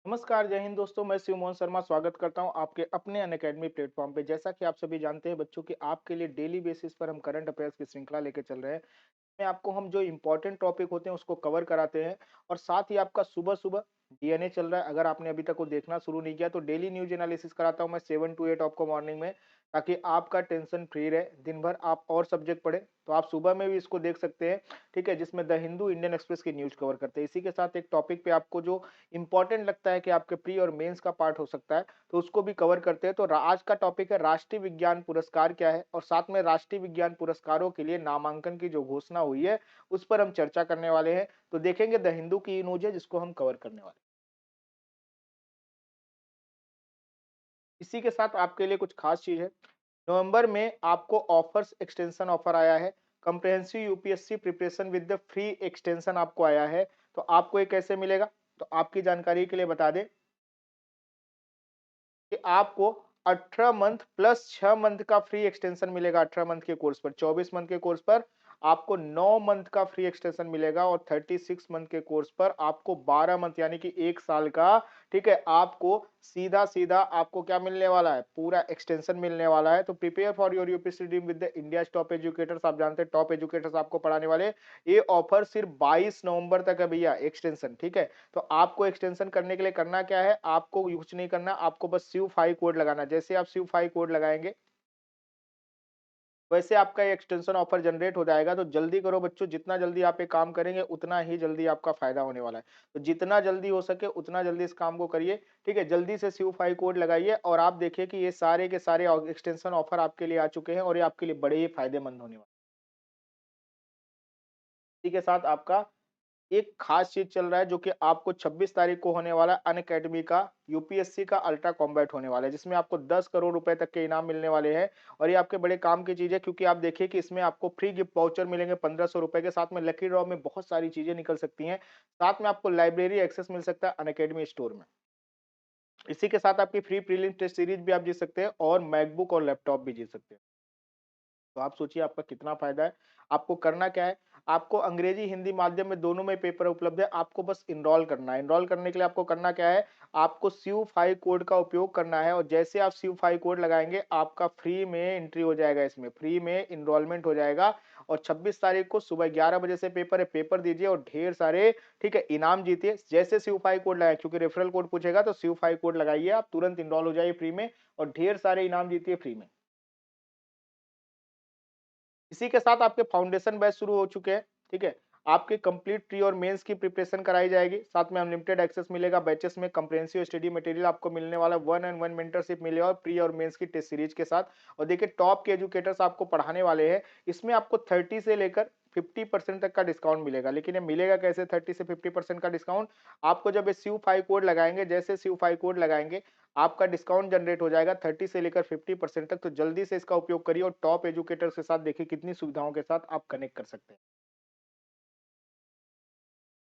नमस्कार, जय हिंद दोस्तों। मैं शिव मोहन शर्मा स्वागत करता हूं आपके अपने अनअकैडमी प्लेटफॉर्म पे। जैसा कि आप सभी जानते हैं बच्चों कि आपके लिए डेली बेसिस पर हम करंट अफेयर्स की श्रृंखला लेके चल रहे हैं। में आपको हम जो इम्पोर्टेंट टॉपिक होते हैं उसको कवर कराते हैं और साथ ही आपका सुबह-सुबह डीएनए चल रहा है। अगर आपने अभी तक वो देखना शुरू नहीं किया तो डेली न्यूज़ एनालिसिस कराता हूँ मैं 7 टू 8 आपको मॉर्निंग में, ताकि आपका टेंशन फ्री रहे। दिन भर आप और सब्जेक्ट पढ़ें, तो आप सुबह में भी इसको देख सकते हैं, ठीक है? जिसमें द हिंदू, इंडियन एक्सप्रेस की न्यूज़ कवर करते हैं। इसी के साथ एक टॉपिक पे आपको जो इम्पोर्टेंट लगता है कि आपके प्री और मेंस का पार्ट हो सकता है, तो उसको भी कवर करते हैं। तो आज का टॉपिक है राष्ट्रीय विज्ञान पुरस्कार क्या है, और साथ में राष्ट्रीय विज्ञान पुरस्कारों के लिए नामांकन की जो घोषणा हुई है उस पर हम चर्चा करने वाले हैं। तो देखेंगे द हिंदू की न्यूज़ है जिसको हम कवर करने वाले हैं। इसी के साथ आपके लिए कुछ खास चीज है। नवंबर में आपको ऑफर्स एक्सटेंशन ऑफर आया है। Comprehensive UPSC preparation with the free extension आपको आया है। तो आपको ये कैसे मिलेगा? तो आपकी जानकारी के लिए बता दें कि आपको 18 मंथ प्लस 6 मंथ का फ्री एक्सटेंशन मिलेगा। 18 मंथ के कोर्स पर, 24 मंथ के कोर्स पर आपको 9 मंथ का फ्री एक्सटेंशन मिलेगा और 36 मंथ के कोर्स पर आपको 12 मंथ यानी कि 1 साल का, ठीक है, आपको सीधा-सीधा आपको क्या मिलने वाला है? पूरा एक्सटेंशन मिलने वाला है। तो prepare for your UPSC dream with the India's top educators. आप जानते हैं टॉप एजुकेटर्स आपको पढ़ाने वाले। ये ऑफर सिर्फ 22 नवंबर तक है भैया, एक्सटेंशन, ठीक है? तो आपको एक्सटेंशन करने के लिए करना क्या है? आपको कुछ नहीं करना, आपको बस शिव 5 कोड लगाना। जैसे आप शिव 5 कोड लगाएँगे, वैसे आपका ये एक्सटेंशन ऑफर जनरेट हो जाएगा। तो जल्दी करो बच्चों, जितना जल्दी आप ये काम करेंगे उतना ही जल्दी आपका फ़ायदा होने वाला है। तो जितना जल्दी हो सके उतना जल्दी इस काम को करिए, ठीक है? जल्दी से शिव 5 कोड लगाइए और आप देखिए कि ये सारे के सारे एक्सटेंशन ऑफर आपके लिए आ चुके हैं और ये आपके लिए बड़े ही फ़ायदेमंद होने वाले हैं। इसी के साथ आपका एक खास चीज चल रहा है जो कि आपको 26 तारीख को होने वाला अनअकैडमी का यूपीएससी का अल्ट्रा कॉम्बैट होने वाला है, जिसमें आपको 10 करोड़ रुपए तक के इनाम मिलने वाले हैं। और ये आपके बड़े काम की चीज है, क्योंकि आप देखिए कि इसमें आपको फ्री गिफ्ट वाउचर मिलेंगे 1500 रुपए के। साथ में लकी ड्रॉ में बहुत सारी चीजें निकल सकती हैं। साथ में आपको लाइब्रेरी एक्सेस मिल सकता है अनअकैडमी स्टोर में। इसी के साथ आपकी फ्री प्रीलिम्स टेस्ट सीरीज भी आप जीत सकते हैं और मैकबुक और लैपटॉप भी जीत सकते हैं। तो आप सोचिए आपका कितना फ़ायदा है। आपको करना क्या है? आपको अंग्रेजी, हिंदी माध्यम में दोनों में पेपर उपलब्ध है। आपको बस एनरोल करना है। एनरोल करने के लिए आपको करना क्या है? आपको SIV5 कोड का उपयोग करना है और जैसे आप SIV5 कोड लगाएँगे, आपका फ्री में एंट्री हो जाएगा इसमें, फ्री में एनरोलमेंट हो जाएगा। और 26 तारीख को सुबह 11 बजे से पेपर है, पेपर दीजिए और ढेर सारे, ठीक है, इनाम जीतिए। जैसे SIV5 कोड लगाएँ, क्योंकि रेफरल कोड पूछेगा, तो SIV5 कोड लगाइए आप, तुरंत एनरोल हो जाइए फ्री में और ढेर सारे इनाम जीतिए फ्री में। इसी के साथ आपके फाउंडेशन बैच शुरू हो चुके हैं, ठीक है? आपकी कंप्लीट प्री और मेंस की प्रिपरेशन कराई जाएगी। साथ में अनलिमिटेड एक्सेस मिलेगा बैचेस में, कंप्रिहेंसिव स्टडी मटेरियल आपको मिलने वाला है, वन एंड वन मेंटरशिप मिलेगा और प्री और मेंस की टेस्ट सीरीज के साथ। और देखिए टॉप के एजुकेटर्स आपको पढ़ाने वाले हैं। इसमें आपको 30 से लेकर 50% तक का डिस्काउंट मिलेगा। लेकिन ये मिलेगा कैसे 30 से 50% का डिस्काउंट? आपको जब ये शिव 5 कोड लगाएँगे, जैसे शिव 5 कोड लगाएँगे, आपका डिस्काउंट जनरेट हो जाएगा 30 से लेकर 50% तक। तो जल्दी से इसका उपयोग करिए और टॉप एजुकेटर्स के साथ देखिए कितनी सुविधाओं के साथ आप कनेक्ट कर सकते हैं।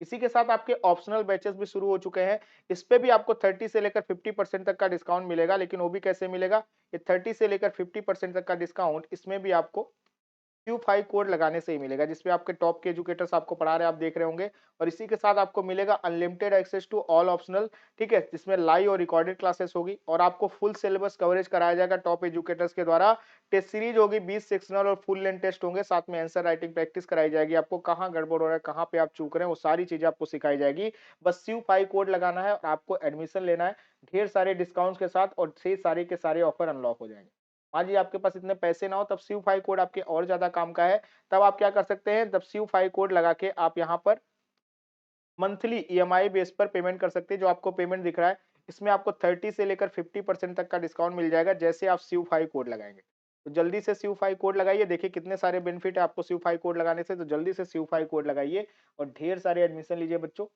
इसी के साथ आपके ऑप्शनल बैचेस भी शुरू हो चुके हैं। इस पे भी आपको 30 से लेकर 50% तक का डिस्काउंट मिलेगा, लेकिन वो भी कैसे मिलेगा? ये 30 से लेकर 50% तक का डिस्काउंट इसमें भी आपको Q5 कोड लगाने से ही मिलेगा, जिसपे आपके टॉप के एजुकेटर्स आपको पढ़ा रहे हैं, आप देख रहे होंगे। और इसी के साथ आपको मिलेगा unlimited access to all optional, ठीक है, जिसमें लाइव और रिकॉर्डेड क्लासेस होगी और आपको फुल सिलेबस कवरेज कराया जाएगा टॉप एजुकेटर्स के द्वारा। टेस्ट सीरीज होगी, 20 सेक्शनल और फुल लेंथ टेस्ट होंगे। साथ में आंसर राइटिंग प्रैक्टिस कराई जाएगी। आपको कहाँ गड़बड़ हो रहा है, कहाँ पे आप चूक रहे हैं, वो सारी चीजें आपको सिखाई जाएगी। बस Q5 कोड लगाना है और आपको एडमिशन लेना है ढेर सारे डिस्काउंट्स के साथ, और से सारे के सारे ऑफर अनलॉक हो जाएंगे। हाँ जी, आपके पास इतने पैसे ना हो तब शिव 5 कोड आपके और ज़्यादा काम का है। तब आप क्या कर सकते हैं, तब शिव 5 कोड लगा के आप यहाँ पर मंथली ईएमआई बेस पर पेमेंट कर सकते हैं। जो आपको पेमेंट दिख रहा है, इसमें आपको 30 से लेकर 50% तक का डिस्काउंट मिल जाएगा, जैसे आप शिव 5 कोड लगाएँगे। तो जल्दी से शिव 5 कोड लगाइए, देखिए कितने सारे बेनिफिट है आपको शिव 5 कोड लगाने से। तो जल्दी से शिव 5 कोड लगाइए और ढेर सारे एडमिशन लीजिए बच्चों।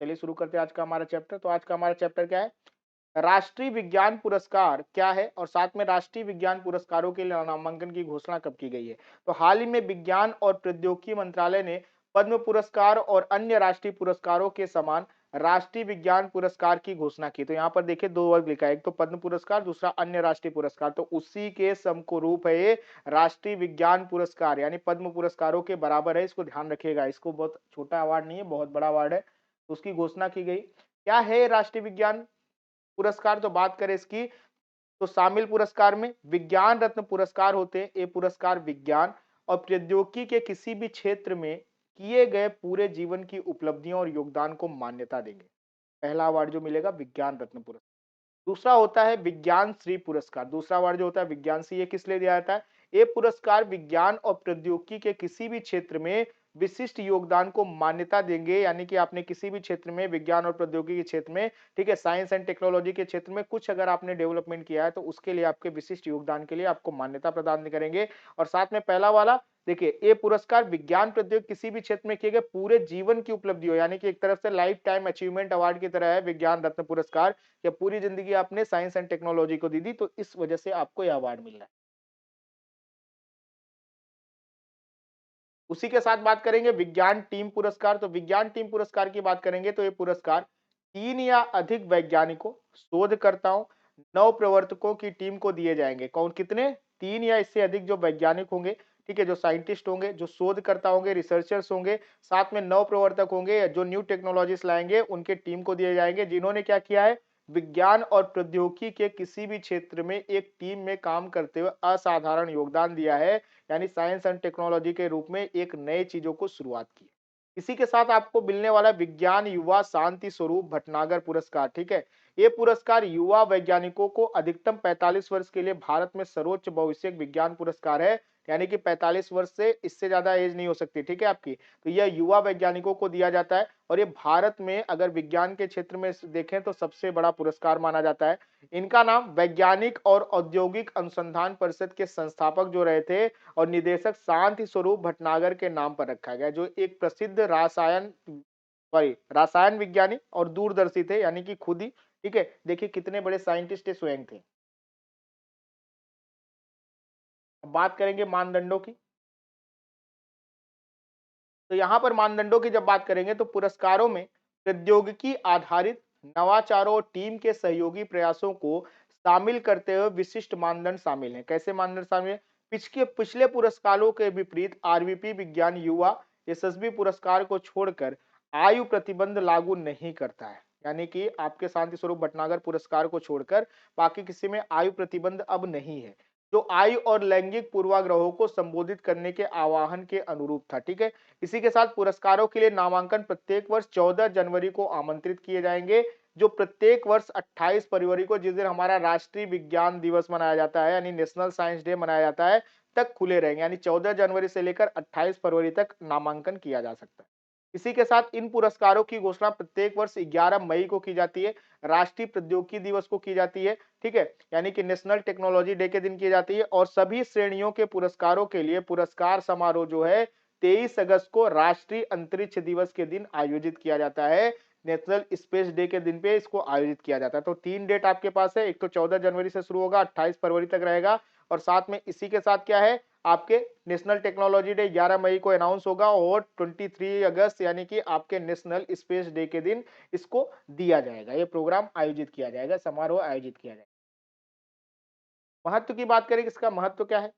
चलिए शुरू करते हैं आज का हमारा चैप्टर। तो आज का हमारा चैप्टर क्या है? राष्ट्रीय विज्ञान पुरस्कार क्या है और साथ में राष्ट्रीय विज्ञान पुरस्कारों के लिए नामांकन की घोषणा कब की गई है? तो हाल ही में विज्ञान और प्रौद्योगिकी मंत्रालय ने पद्म पुरस्कार और अन्य राष्ट्रीय पुरस्कारों के समान राष्ट्रीय विज्ञान पुरस्कार की घोषणा की। तो यहाँ पर देखिए दो वर्ग लिखा है, एक तो पद्म पुरस्कार, दूसरा अन्य राष्ट्रीय पुरस्कार। तो उसी के समरूप है ये राष्ट्रीय विज्ञान पुरस्कार, यानी पद्म पुरस्कारों के बराबर है। इसको ध्यान रखिएगा, इसको बहुत छोटा अवार्ड नहीं है, बहुत बड़ा अवार्ड है। तो उसकी घोषणा की गई। क्या है ये राष्ट्रीय विज्ञान पुरस्कार? तो बात करें इसकी, तो शामिल पुरस्कार में विज्ञान रत्न पुरस्कार होते हैं। ये पुरस्कार विज्ञान और प्रौद्योगिकी के किसी भी क्षेत्र में किए गए पूरे जीवन की उपलब्धियों और योगदान को मान्यता देंगे। पहला अवार्ड जो मिलेगा विज्ञान रत्न पुरस्कार। दूसरा होता है विज्ञान श्री पुरस्कार। दूसरा अवार्ड जो होता है विज्ञान श्री, ये किस लिए दिया जाता है? ये पुरस्कार विज्ञान और प्रौद्योगिकी के किसी भी क्षेत्र में विशिष्ट योगदान को मान्यता देंगे, यानी कि आपने किसी भी क्षेत्र में विज्ञान और प्रौद्योगिकी के क्षेत्र में, ठीक है, साइंस एंड टेक्नोलॉजी के क्षेत्र में कुछ अगर आपने डेवलपमेंट किया है तो उसके लिए आपके विशिष्ट योगदान के लिए आपको मान्यता प्रदान करेंगे। और साथ में पहला वाला देखिए, ये पुरस्कार विज्ञान प्रौद्योगिकी किसी भी क्षेत्र में किए गए पूरे जीवन की उपलब्धि हो, यानी कि एक तरफ से लाइफ टाइम अचीवमेंट अवार्ड की तरह है विज्ञान रत्न पुरस्कार, या पूरी जिंदगी आपने साइंस एंड टेक्नोलॉजी को दी थी तो इस वजह से आपको यह अवार्ड मिल रहा है। उसी के साथ बात करेंगे विज्ञान टीम पुरस्कार। तो विज्ञान टीम पुरस्कार की बात करेंगे तो ये पुरस्कार 3 या अधिक वैज्ञानिकों, शोधकर्ताओं, नव प्रवर्तकों की टीम को दिए जाएंगे। कौन कितने? 3 या इससे अधिक जो वैज्ञानिक होंगे, ठीक है, जो साइंटिस्ट होंगे, जो शोधकर्ता होंगे, रिसर्चर्स होंगे, साथ में नव प्रवर्तक होंगे, जो न्यू टेक्नोलॉजीज लाएंगे, उनके टीम को दिए जाएंगे जिन्होंने क्या किया है? विज्ञान और प्रौद्योगिकी के किसी भी क्षेत्र में एक टीम में काम करते हुए असाधारण योगदान दिया है, यानी साइंस एंड टेक्नोलॉजी के रूप में एक नए चीजों को शुरुआत की। इसी के साथ आपको मिलने वाला विज्ञान युवा शांति स्वरूप भटनागर पुरस्कार, ठीक है। ये पुरस्कार युवा वैज्ञानिकों को अधिकतम 45 वर्ष के लिए भारत में सर्वोच्च भविष्य विज्ञान पुरस्कार है, यानी कि 45 वर्ष से इससे ज्यादा एज नहीं हो सकती, ठीक है आपकी। तो यह युवा वैज्ञानिकों को दिया जाता है और ये भारत में अगर विज्ञान के क्षेत्र में देखें तो सबसे बड़ा पुरस्कार माना जाता है। इनका नाम वैज्ञानिक और औद्योगिक अनुसंधान परिषद के संस्थापक जो रहे थे और निदेशक शांति स्वरूप भटनागर के नाम पर रखा गया, जो एक प्रसिद्ध रासायन विज्ञानी और दूरदर्शी थे, यानी कि खुद ही, ठीक है, देखिए कितने बड़े साइंटिस्ट स्वयं थे। अब बात करेंगे मानदंडों की। तो यहाँ पर मानदंडों की जब बात करेंगे तो पुरस्कारों में प्रौद्योगिकी आधारित नवाचारों और टीम के सहयोगी प्रयासों को शामिल करते हुए विशिष्ट मानदंड शामिल हैं। कैसे मानदंड शामिल हैं? पिछले पिछले पुरस्कारों के विपरीत आरवीपी विज्ञान युवा यशस्वी पुरस्कार को छोड़कर आयु प्रतिबंध लागू नहीं करता है, यानी कि आपके शांति स्वरूप भटनागर पुरस्कार को छोड़कर बाकी किसी में आयु प्रतिबंध अब नहीं है, जो आयु और लैंगिक पूर्वाग्रहों को संबोधित करने के आह्वान के अनुरूप था, ठीक है। इसी के साथ पुरस्कारों के लिए नामांकन प्रत्येक वर्ष 14 जनवरी को आमंत्रित किए जाएंगे, जो प्रत्येक वर्ष 28 फरवरी को, जिस दिन हमारा राष्ट्रीय विज्ञान दिवस मनाया जाता है, यानी नेशनल साइंस डे मनाया जाता है, तक खुले रहेंगे, यानी 14 जनवरी से लेकर 28 फरवरी तक नामांकन किया जा सकता है। इसी के साथ इन पुरस्कारों की घोषणा प्रत्येक वर्ष 11 मई को की जाती है, राष्ट्रीय प्रौद्योगिकी दिवस को की जाती है, ठीक है, यानी कि नेशनल टेक्नोलॉजी डे के दिन की जाती है। और सभी श्रेणियों के पुरस्कारों के लिए पुरस्कार समारोह जो है 23 अगस्त को राष्ट्रीय अंतरिक्ष दिवस के दिन आयोजित किया जाता है। नेशनल स्पेस डे के दिन पे इसको आयोजित किया जाता है। तो 3 डेट आपके पास है, एक तो 14 जनवरी से शुरू होगा, 28 फरवरी तक रहेगा, और साथ में इसी के साथ क्या है, आपके नेशनल टेक्नोलॉजी डे 11 मई को अनाउंस होगा और 23 अगस्त यानी कि आपके नेशनल स्पेस डे के दिन इसको दिया जाएगा, ये प्रोग्राम आयोजित किया जाएगा, समारोह आयोजित किया जाएगा। महत्व की बात करें, इसका महत्व क्या है?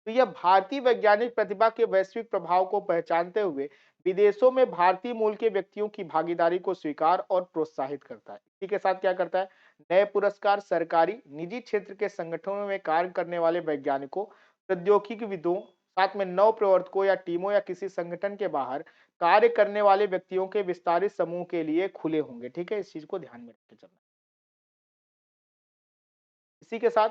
तो यह भारतीय वैज्ञानिक प्रतिभा के वैश्विक प्रभाव को पहचानते हुए विदेशों में भारतीय मूल के व्यक्तियों की भागीदारी को स्वीकार और प्रोत्साहित करता है। इसी के साथ क्या करता है? नए पुरस्कार सरकारी निजी क्षेत्र के संगठनों में कार्य करने वाले वैज्ञानिकों, प्रौद्योगिकीविदों, साथ में नव प्रवर्तकों या टीमों या किसी संगठन के बाहर कार्य करने वाले व्यक्तियों के विस्तारित समूह के लिए खुले होंगे, ठीक है, इस चीज को ध्यान में रखते चलना। इसी के साथ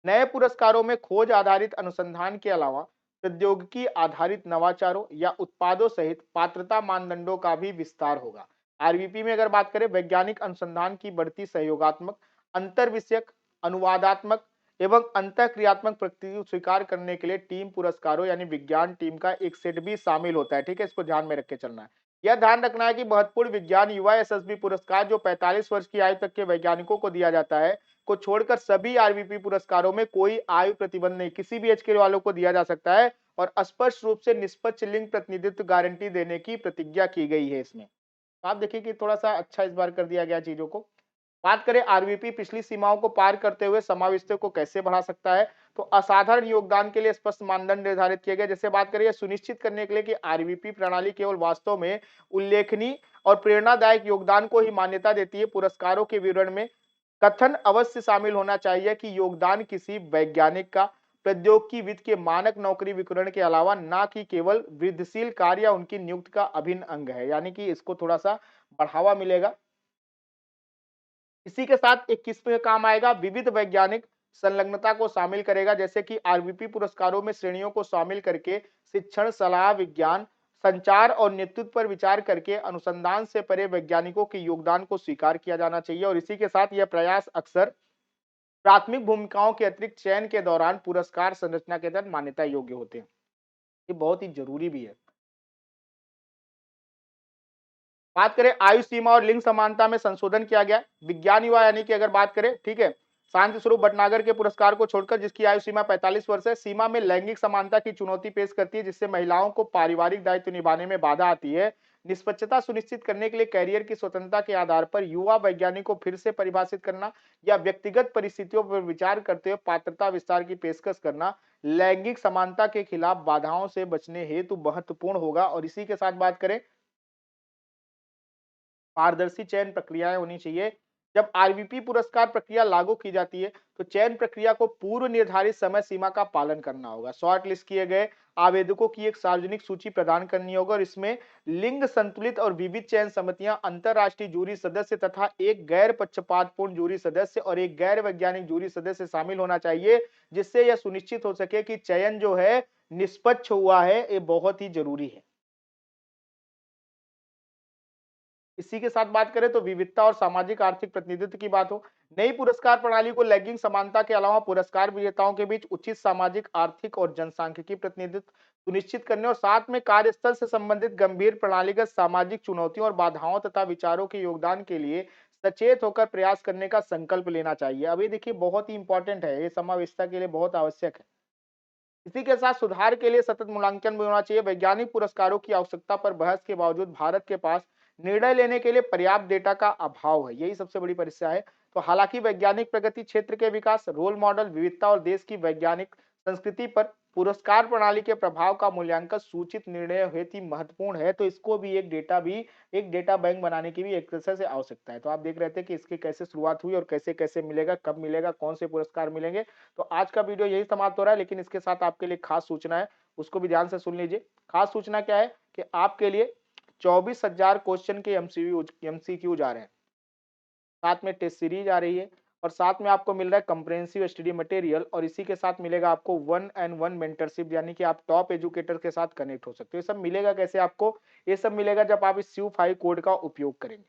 नए पुरस्कारों में खोज आधारित अनुसंधान के अलावा प्रौद्योगिकी आधारित नवाचारों या उत्पादों सहित पात्रता मानदंडों का भी विस्तार होगा। आरवीपी में अगर बात करें, वैज्ञानिक अनुसंधान की बढ़ती सहयोगात्मक, अंतर विषयक, अनुवादात्मक एवं अंतःक्रियात्मक प्रकृति स्वीकार करने के लिए टीम पुरस्कारों यानी विज्ञान टीम का एक सेट भी शामिल होता है, ठीक है, इसको ध्यान में रख के चलना है। यह ध्यान रखना है कि महत्वपूर्ण विज्ञान युवा यशस्वी पुरस्कार जो 45 वर्ष की आयु तक के वैज्ञानिकों को दिया जाता है, को छोड़कर सभी आरवीपी पुरस्कारों में कोई आयु प्रतिबंध नहीं, किसी भी एज के वालों को दिया जा सकता है और स्पष्ट रूप से निष्पक्ष लिंग प्रतिनिधित्व गारंटी देने की प्रतिज्ञा की गई है इसमें। तो आप देखिए कि थोड़ा सा अच्छा इस बार कर दिया गया चीजों को। बात करें आरवीपी पिछली सीमाओं को पार करते हुए समाविष्टों को कैसे बढ़ा सकता है, तो असाधारण योगदान के लिए स्पष्ट मानदंड निर्धारित किए गए। जैसे बात करें सुनिश्चित करने के लिए कि आरवीपी प्रणाली केवल वास्तव में उल्लेखनीय और प्रेरणादायक योगदान को ही मान्यता देती है। पुरस्कारों के विवरण में कथन अवश्य शामिल होना चाहिए कि योगदान किसी वैज्ञानिक का प्रौद्योगिकी विद के मानक नौकरी वितरण के अलावा ना कि केवल वृद्धिशील कार्य या उनकी नियुक्ति का अभिन्न अंग है, यानी कि इसको थोड़ा सा बढ़ावा मिलेगा। इसी के साथ एक किस पे काम आएगा, विविध वैज्ञानिक संलग्नता को शामिल करेगा, जैसे कि आरवीपी पुरस्कारों में श्रेणियों को शामिल करके शिक्षण, सलाह, विज्ञान, संचार और नेतृत्व पर विचार करके अनुसंधान से परे वैज्ञानिकों के योगदान को स्वीकार किया जाना चाहिए। और इसी के साथ यह प्रयास अक्सर प्राथमिक भूमिकाओं के अतिरिक्त चयन के दौरान पुरस्कार संरचना के तहत मान्यता योग्य होते हैं। ये बहुत ही जरूरी भी है। बात करें आयु सीमा और लिंग समानता में संशोधन किया गया। विज्ञान युवा यानी कि अगर बात करें, ठीक है, शांति स्वरूप भटनागर के पुरस्कार को छोड़कर जिसकी आयु सीमा 45 वर्ष है, सीमा में लैंगिक समानता की चुनौती पेश करती है, जिससे महिलाओं को पारिवारिक दायित्व निभाने में बाधा आती है। निष्पक्षता सुनिश्चित करने के लिए कैरियर की स्वतंत्रता के आधार पर युवा वैज्ञानिक को फिर से परिभाषित करना या व्यक्तिगत परिस्थितियों पर विचार करते हुए पात्रता विस्तार की पेशकश करना लैंगिक समानता के खिलाफ बाधाओं से बचने हेतु महत्वपूर्ण होगा। और इसी के साथ बात करें, पारदर्शी चयन प्रक्रियाएं होनी चाहिए। जब आरवीपी पुरस्कार प्रक्रिया लागू की जाती है तो चयन प्रक्रिया को पूर्व निर्धारित समय सीमा का पालन करना होगा। शॉर्ट लिस्ट किए गए आवेदकों की एक सार्वजनिक सूची प्रदान करनी होगी और इसमें लिंग संतुलित और विविध चयन समितियां, अंतरराष्ट्रीय जूरी सदस्य तथा एक गैर पक्षपातपूर्ण जूरी सदस्य और एक गैर वैज्ञानिक जूरी सदस्य शामिल होना चाहिए, जिससे यह सुनिश्चित हो सके कि चयन जो है निष्पक्ष हुआ है। ये बहुत ही जरूरी है। इसी के साथ बात करें तो विविधता और सामाजिक आर्थिक प्रतिनिधित्व की बात हो। नई पुरस्कार प्रणाली को लैंगिक समानता के अलावा पुरस्कार विजेताओं के बीच उचित सामाजिक, आर्थिक और जनसांख्यिकीय प्रतिनिधित्व सुनिश्चित करने और साथ में कार्यस्थल से संबंधित गंभीर प्रणालीगत सामाजिक चुनौतियों और बाधाओं तथा विचारों के योगदान के लिए सचेत होकर प्रयास करने का संकल्प लेना चाहिए। अब ये देखिए बहुत ही इंपॉर्टेंट है, ये समावेशिता के लिए बहुत आवश्यक है। इसी के साथ सुधार के लिए सतत मूल्यांकन भी होना चाहिए। वैज्ञानिक पुरस्कारों की आवश्यकता पर बहस के बावजूद भारत के पास निर्णय लेने के लिए पर्याप्त डेटा का अभाव है, यही सबसे बड़ी समस्या है। तो हालांकि वैज्ञानिक प्रगति, क्षेत्र के विकास, रोल मॉडल, विविधता और देश की वैज्ञानिक संस्कृति पर पुरस्कार प्रणाली के प्रभाव का मूल्यांकन सूचित निर्णय हेतु ही महत्वपूर्ण है। तो इसको भी एक डेटा बैंक बनाने की भी एक तरह से आवश्यकता है। तो आप देख रहे थे कि इसकी कैसे शुरुआत हुई और कैसे कैसे मिलेगा, कब मिलेगा, कौन से पुरस्कार मिलेंगे। तो आज का वीडियो यही समाप्त हो रहा है, लेकिन इसके साथ आपके लिए खास सूचना है, उसको भी ध्यान से सुन लीजिए। खास सूचना क्या है कि आपके लिए 24,000 क्वेश्चन के एमसीक्यू जा रहे हैं, साथ में टेस्ट सीरीज आ रही है और साथ में आपको मिल रहा है कंप्रेहेंसिव स्टडी मटेरियल और इसी के साथ मिलेगा आपको 1-on-1 मेंटरशिप, यानी कि आप टॉप एजुकेटर के साथ कनेक्ट हो सकते हो। ये सब मिलेगा कैसे आपको? ये सब मिलेगा जब आप इस SIU5 कोड का उपयोग करेंगे।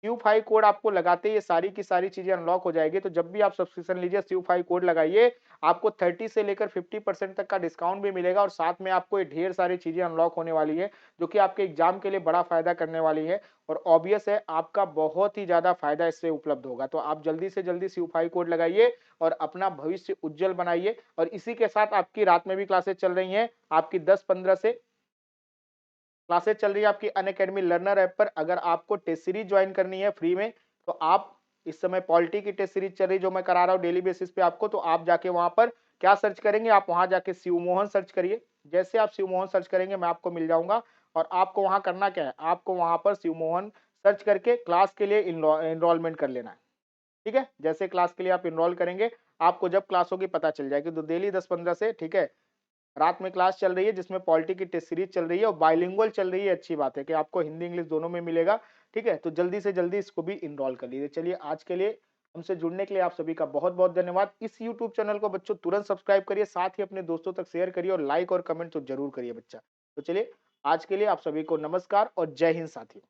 SIU5 कोड आपको लगाते ही ये सारी की सारी चीजें अनलॉक हो जाएगी। तो जब भी आप सब्सक्रिप्शन लीजिए, SIU5 कोड लगाइए, आपको 30 से लेकर 50% तक का डिस्काउंट भी मिलेगा और साथ में आपको ये ढेर सारी चीजें अनलॉक होने वाली है, जो कि आपके एग्जाम के लिए बड़ा फायदा करने वाली है। और ऑब्वियस है, आपका बहुत ही ज्यादा फायदा इससे उपलब्ध होगा। तो आप जल्दी से जल्दी SIU5 कोड लगाइए और अपना भविष्य उज्जवल बनाइए। और इसी के साथ आपकी रात में भी क्लासेस चल रही हैं, आपकी 10-15 से क्लासेस चल रही है आपकी अनअकैडमी लर्नर ऐप पर। अगर आपको टेस्ट सीरीज ज्वाइन करनी है फ्री में, तो आप इस समय पॉलिटी की टेस्ट सीरीज चल रही है जो मैं करा रहा हूँ डेली बेसिस पे आपको। तो आप जाके वहां पर क्या सर्च करेंगे, आप वहां जाके शिवमोहन सर्च करिए। जैसे आप शिवमोहन सर्च करेंगे मैं आपको मिल जाऊंगा और आपको वहां करना क्या है, आपको वहां पर शिवमोहन सर्च करके क्लास के लिए इनरोलमेंट कर लेना है। ठीक है, जैसे क्लास के लिए आप इनरोल करेंगे, आपको जब क्लास होगी पता चल जाएगी। तो डेली 10-15 से, ठीक है, रात में क्लास चल रही है जिसमें पॉलिटी की टेस्ट सीरीज चल रही है और बाइलिंगुअल चल रही है। अच्छी बात है कि आपको हिंदी इंग्लिश दोनों में मिलेगा। ठीक है, तो जल्दी से जल्दी इसको भी इनरोल कर लीजिए। चलिए, आज के लिए हमसे जुड़ने के लिए आप सभी का बहुत बहुत धन्यवाद। इस यूट्यूब चैनल को बच्चों तुरंत सब्सक्राइब करिए, साथ ही अपने दोस्तों तक शेयर करिए और लाइक और कमेंट तो जरूर करिए बच्चा। तो चलिए, आज के लिए आप सभी को नमस्कार और जय हिंद साथियों।